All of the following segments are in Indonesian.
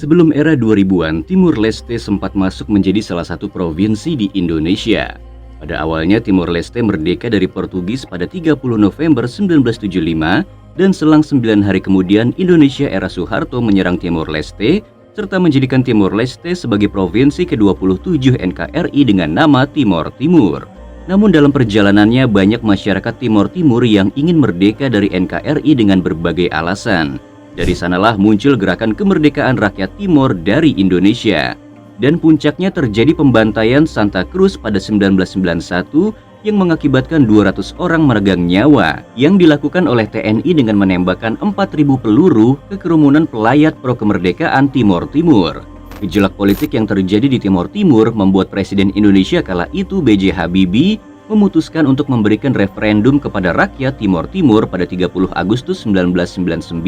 Sebelum era 2000-an, Timur Leste sempat masuk menjadi salah satu provinsi di Indonesia. Pada awalnya Timur Leste merdeka dari Portugis pada 30 November 1975 dan selang 9 hari kemudian Indonesia era Soeharto menyerang Timur Leste serta menjadikan Timur Leste sebagai provinsi ke-27 NKRI dengan nama Timor Timur. Namun dalam perjalanannya banyak masyarakat Timor Timur yang ingin merdeka dari NKRI dengan berbagai alasan. Dari sanalah muncul gerakan kemerdekaan rakyat Timor dari Indonesia. Dan puncaknya terjadi pembantaian Santa Cruz pada 1991 yang mengakibatkan 200 orang meregang nyawa yang dilakukan oleh TNI dengan menembakkan 4.000 peluru ke kerumunan pelayat pro kemerdekaan Timor Timur. Gejolak politik yang terjadi di Timor Timur membuat Presiden Indonesia kala itu B.J. Habibie memutuskan untuk memberikan referendum kepada rakyat Timor Timur pada 30 Agustus 1999.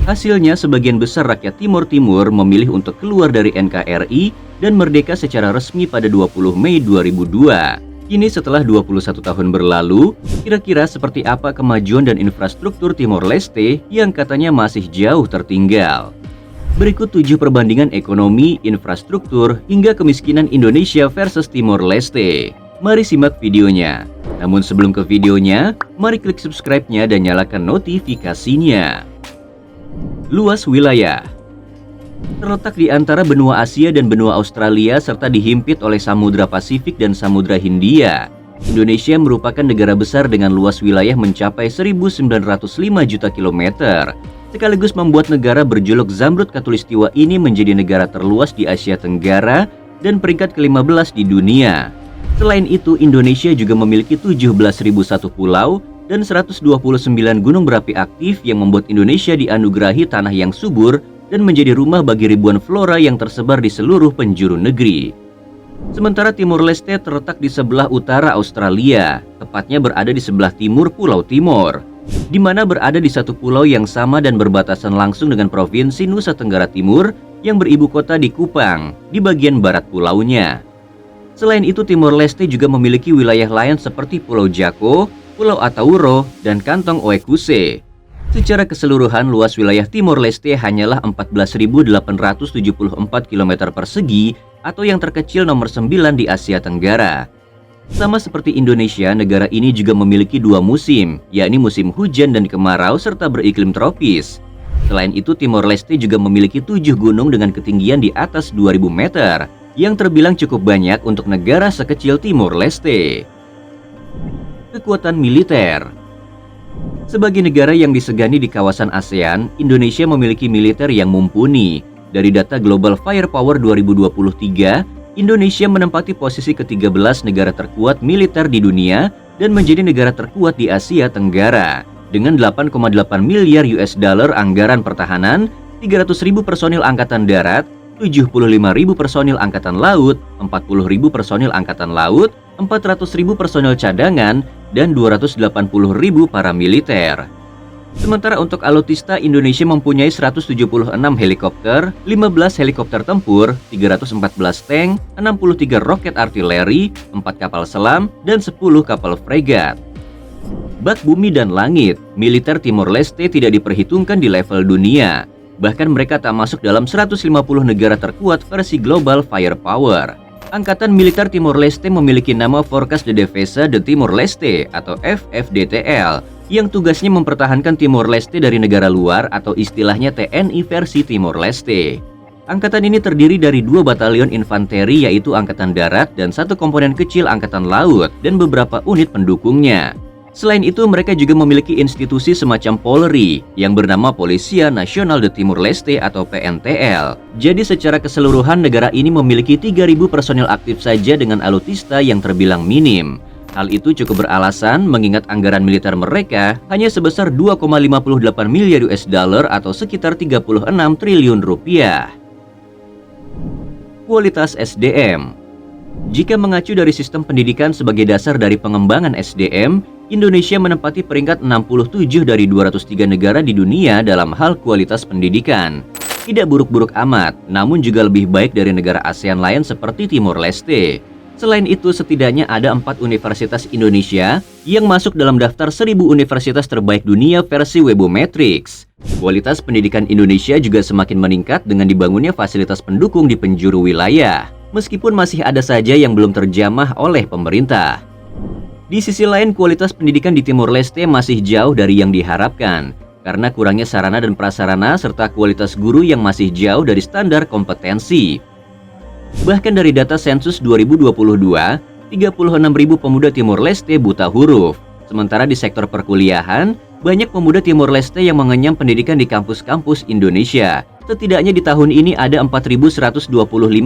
Hasilnya, sebagian besar rakyat Timor Timur memilih untuk keluar dari NKRI dan merdeka secara resmi pada 20 Mei 2002. Kini setelah 21 tahun berlalu, kira-kira seperti apa kemajuan dan infrastruktur Timor Leste yang katanya masih jauh tertinggal? Berikut 7 perbandingan ekonomi, infrastruktur, hingga kemiskinan Indonesia versus Timor Leste. Mari simak videonya. Namun sebelum ke videonya, mari klik subscribe-nya dan nyalakan notifikasinya. Luas wilayah. Terletak di antara benua Asia dan benua Australia serta dihimpit oleh Samudra Pasifik dan Samudra Hindia. Indonesia merupakan negara besar dengan luas wilayah mencapai 1.905 juta kilometer, sekaligus membuat negara berjuluk Zamrud Khatulistiwa ini menjadi negara terluas di Asia Tenggara dan peringkat ke-15 di dunia. Selain itu, Indonesia juga memiliki 17.001 pulau dan 129 gunung berapi aktif yang membuat Indonesia dianugerahi tanah yang subur dan menjadi rumah bagi ribuan flora yang tersebar di seluruh penjuru negeri. Sementara Timor Leste terletak di sebelah utara Australia, tepatnya berada di sebelah timur Pulau Timor, di mana berada di satu pulau yang sama dan berbatasan langsung dengan Provinsi Nusa Tenggara Timur yang beribu kota di Kupang, di bagian barat pulaunya. Selain itu, Timor Leste juga memiliki wilayah lain seperti Pulau Jako, Pulau Atauro, dan Kantong Oekuse. Secara keseluruhan, luas wilayah Timor Leste hanyalah 14.874 km persegi atau yang terkecil nomor 9 di Asia Tenggara. Sama seperti Indonesia, negara ini juga memiliki 2 musim, yakni musim hujan dan kemarau serta beriklim tropis. Selain itu, Timor Leste juga memiliki 7 gunung dengan ketinggian di atas 2.000 meter, yang terbilang cukup banyak untuk negara sekecil Timor Leste. Kekuatan militer. Sebagai negara yang disegani di kawasan ASEAN, Indonesia memiliki militer yang mumpuni. Dari data Global Firepower 2023, Indonesia menempati posisi ke-13 negara terkuat militer di dunia dan menjadi negara terkuat di Asia Tenggara. Dengan 8,8 miliar US dollar anggaran pertahanan, 300.000 personil angkatan darat, 75.000 personil angkatan laut, 40.000 personil angkatan laut, 400.000 personil cadangan, dan 280.000 paramiliter. Sementara untuk alutsista, Indonesia mempunyai 176 helikopter, 15 helikopter tempur, 314 tank, 63 roket artileri, 4 kapal selam, dan 10 kapal fregat. Bak bumi dan langit, militer Timor Leste tidak diperhitungkan di level dunia. Bahkan mereka tak masuk dalam 150 negara terkuat versi Global Firepower. Angkatan Militer Timor Leste memiliki nama Forças de Defesa de Timor Leste atau FFDTL, yang tugasnya mempertahankan Timor Leste dari negara luar atau istilahnya TNI versi Timor Leste. Angkatan ini terdiri dari 2 batalion infanteri yaitu Angkatan Darat dan 1 komponen kecil Angkatan Laut dan beberapa unit pendukungnya. Selain itu, mereka juga memiliki institusi semacam Polri yang bernama Polisia Nasional de Timor Leste atau PNTL. Jadi secara keseluruhan negara ini memiliki 3.000 personil aktif saja dengan alutsista yang terbilang minim. Hal itu cukup beralasan mengingat anggaran militer mereka hanya sebesar 2,58 miliar US dollar atau sekitar 36 triliun rupiah. Kualitas SDM. Jika mengacu dari sistem pendidikan sebagai dasar dari pengembangan SDM, Indonesia menempati peringkat 67 dari 203 negara di dunia dalam hal kualitas pendidikan. Tidak buruk-buruk amat, namun juga lebih baik dari negara ASEAN lain seperti Timor Leste. Selain itu, setidaknya ada 4 universitas Indonesia yang masuk dalam daftar 1000 universitas terbaik dunia versi Webometrics. Kualitas pendidikan Indonesia juga semakin meningkat dengan dibangunnya fasilitas pendukung di penjuru wilayah, meskipun masih ada saja yang belum terjamah oleh pemerintah. Di sisi lain, kualitas pendidikan di Timor Leste masih jauh dari yang diharapkan, karena kurangnya sarana dan prasarana serta kualitas guru yang masih jauh dari standar kompetensi. Bahkan dari data sensus 2022, 36.000 pemuda Timor Leste buta huruf. Sementara di sektor perkuliahan, banyak pemuda Timor Leste yang mengenyam pendidikan di kampus-kampus Indonesia. Setidaknya di tahun ini ada 4.125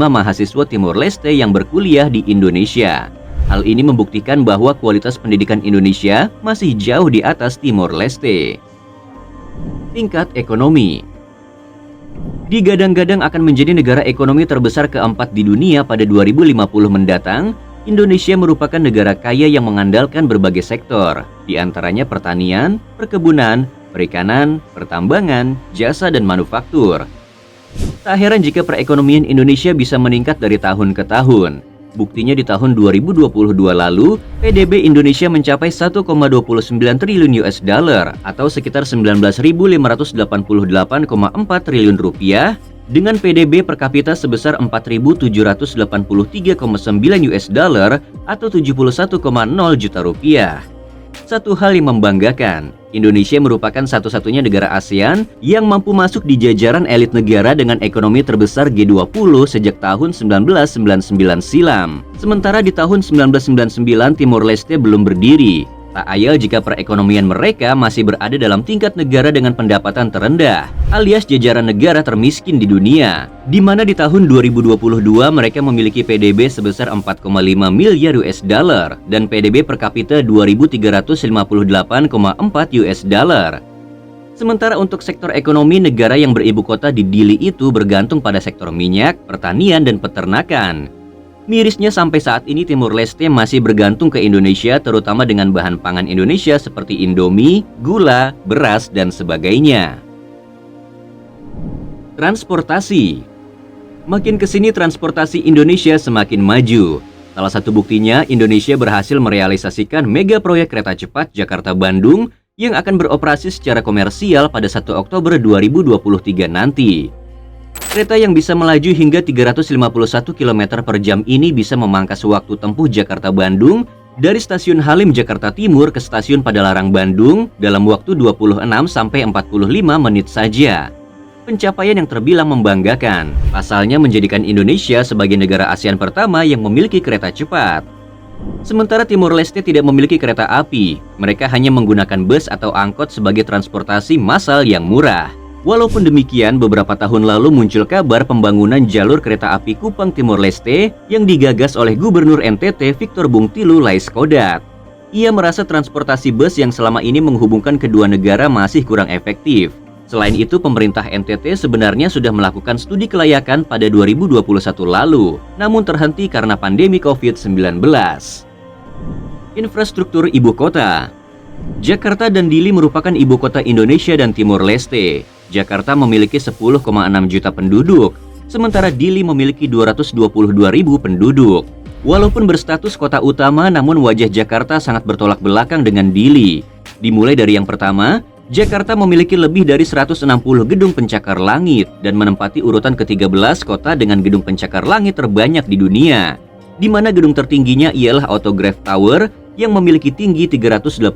mahasiswa Timor Leste yang berkuliah di Indonesia. Hal ini membuktikan bahwa kualitas pendidikan Indonesia masih jauh di atas Timor Leste. Tingkat ekonomi. Digadang-gadang akan menjadi negara ekonomi terbesar keempat di dunia pada 2050 mendatang, Indonesia merupakan negara kaya yang mengandalkan berbagai sektor, di antaranya pertanian, perkebunan, perikanan, pertambangan, jasa, dan manufaktur. Tak heran jika perekonomian Indonesia bisa meningkat dari tahun ke tahun. Buktinya di tahun 2022 lalu, PDB Indonesia mencapai 1,29 triliun US dollar atau sekitar 19.588,4 triliun rupiah dengan PDB per kapita sebesar 4.783,9 US dollar atau 71,0 juta rupiah. Satu hal yang membanggakan, Indonesia merupakan satu-satunya negara ASEAN yang mampu masuk di jajaran elit negara dengan ekonomi terbesar G20 sejak tahun 1999 silam. Sementara di tahun 1999 Timor Leste belum berdiri. Tak ayal jika perekonomian mereka masih berada dalam tingkat negara dengan pendapatan terendah, alias jajaran negara termiskin di dunia, di mana di tahun 2022 mereka memiliki PDB sebesar 4,5 miliar US dollar dan PDB per kapita 2.358,4 US dollar. Sementara untuk sektor ekonomi, negara yang beribu kota di Dili itu bergantung pada sektor minyak, pertanian, dan peternakan. Mirisnya sampai saat ini Timor Leste masih bergantung ke Indonesia, terutama dengan bahan pangan Indonesia seperti Indomie, gula, beras, dan sebagainya. Transportasi. Makin kesini transportasi Indonesia semakin maju. Salah satu buktinya, Indonesia berhasil merealisasikan mega proyek kereta cepat Jakarta-Bandung yang akan beroperasi secara komersial pada 1 Oktober 2023 nanti. Kereta yang bisa melaju hingga 351 km per jam ini bisa memangkas waktu tempuh Jakarta-Bandung dari stasiun Halim Jakarta Timur ke stasiun Padalarang Bandung dalam waktu 26-45 menit saja. Pencapaian yang terbilang membanggakan, pasalnya menjadikan Indonesia sebagai negara ASEAN pertama yang memiliki kereta cepat. Sementara Timor Leste tidak memiliki kereta api, mereka hanya menggunakan bus atau angkot sebagai transportasi massal yang murah. Walaupun demikian, beberapa tahun lalu muncul kabar pembangunan jalur kereta api Kupang Timor Leste yang digagas oleh Gubernur NTT Victor Bungtilu Laiskodat. Ia merasa transportasi bus yang selama ini menghubungkan kedua negara masih kurang efektif. Selain itu, pemerintah NTT sebenarnya sudah melakukan studi kelayakan pada 2021 lalu, namun terhenti karena pandemi COVID-19. Infrastruktur ibu kota. Jakarta dan Dili merupakan ibu kota Indonesia dan Timor Leste. Jakarta memiliki 10,6 juta penduduk, sementara Dili memiliki 222.000 penduduk. Walaupun berstatus kota utama, namun wajah Jakarta sangat bertolak belakang dengan Dili. Dimulai dari yang pertama, Jakarta memiliki lebih dari 160 gedung pencakar langit dan menempati urutan ke-13 kota dengan gedung pencakar langit terbanyak di dunia, di mana gedung tertingginya ialah Autograph Tower yang memiliki tinggi 382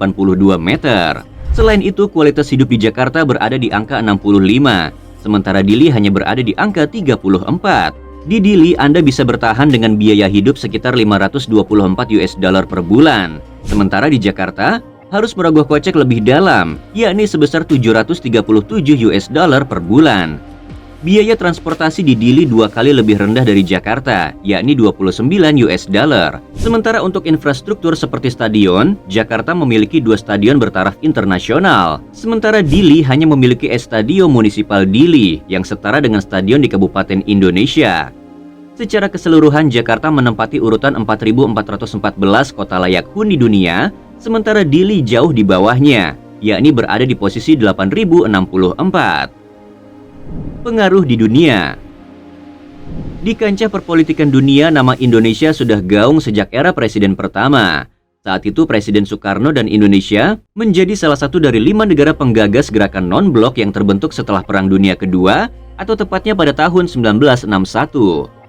meter. Selain itu, kualitas hidup di Jakarta berada di angka 65, sementara Dili hanya berada di angka 34. Di Dili, Anda bisa bertahan dengan biaya hidup sekitar 524 US dollar per bulan. Sementara di Jakarta, harus merogoh kocek lebih dalam, yakni sebesar 737 US dollar per bulan. Biaya transportasi di Dili 2 kali lebih rendah dari Jakarta, yakni 29 US dollar. Sementara untuk infrastruktur seperti stadion, Jakarta memiliki 2 stadion bertaraf internasional. Sementara Dili hanya memiliki Estadio Municipal Dili yang setara dengan stadion di Kabupaten Indonesia. Secara keseluruhan, Jakarta menempati urutan 4.414 kota layak huni dunia, sementara Dili jauh di bawahnya, yakni berada di posisi 8.064. Pengaruh di dunia. Di kancah perpolitikan dunia, nama Indonesia sudah gaung sejak era presiden pertama. Saat itu Presiden Soekarno dan Indonesia menjadi salah satu dari 5 negara penggagas gerakan non-blok yang terbentuk setelah Perang Dunia Kedua, atau tepatnya pada tahun 1961.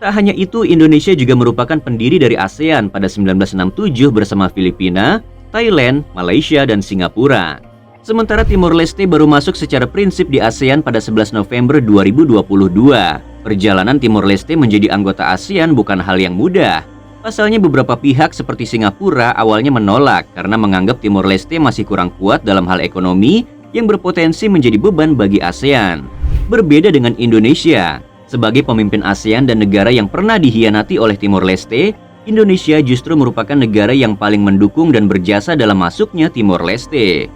Tak hanya itu, Indonesia juga merupakan pendiri dari ASEAN pada 1967 bersama Filipina, Thailand, Malaysia, dan Singapura. Sementara Timor Leste baru masuk secara prinsip di ASEAN pada 11 November 2022. Perjalanan Timor Leste menjadi anggota ASEAN bukan hal yang mudah. Pasalnya beberapa pihak seperti Singapura awalnya menolak karena menganggap Timor Leste masih kurang kuat dalam hal ekonomi yang berpotensi menjadi beban bagi ASEAN. Berbeda dengan Indonesia, sebagai pemimpin ASEAN dan negara yang pernah dihianati oleh Timor Leste, Indonesia justru merupakan negara yang paling mendukung dan berjasa dalam masuknya Timor Leste.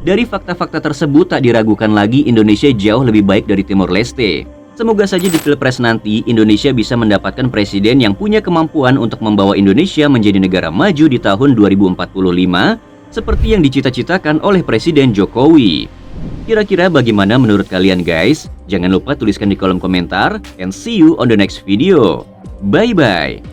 Dari fakta-fakta tersebut tak diragukan lagi Indonesia jauh lebih baik dari Timor Leste. Semoga saja di Pilpres nanti Indonesia bisa mendapatkan presiden yang punya kemampuan untuk membawa Indonesia menjadi negara maju di tahun 2045 seperti yang dicita-citakan oleh Presiden Jokowi. Kira-kira bagaimana menurut kalian guys? Jangan lupa tuliskan di kolom komentar and see you on the next video. Bye-bye.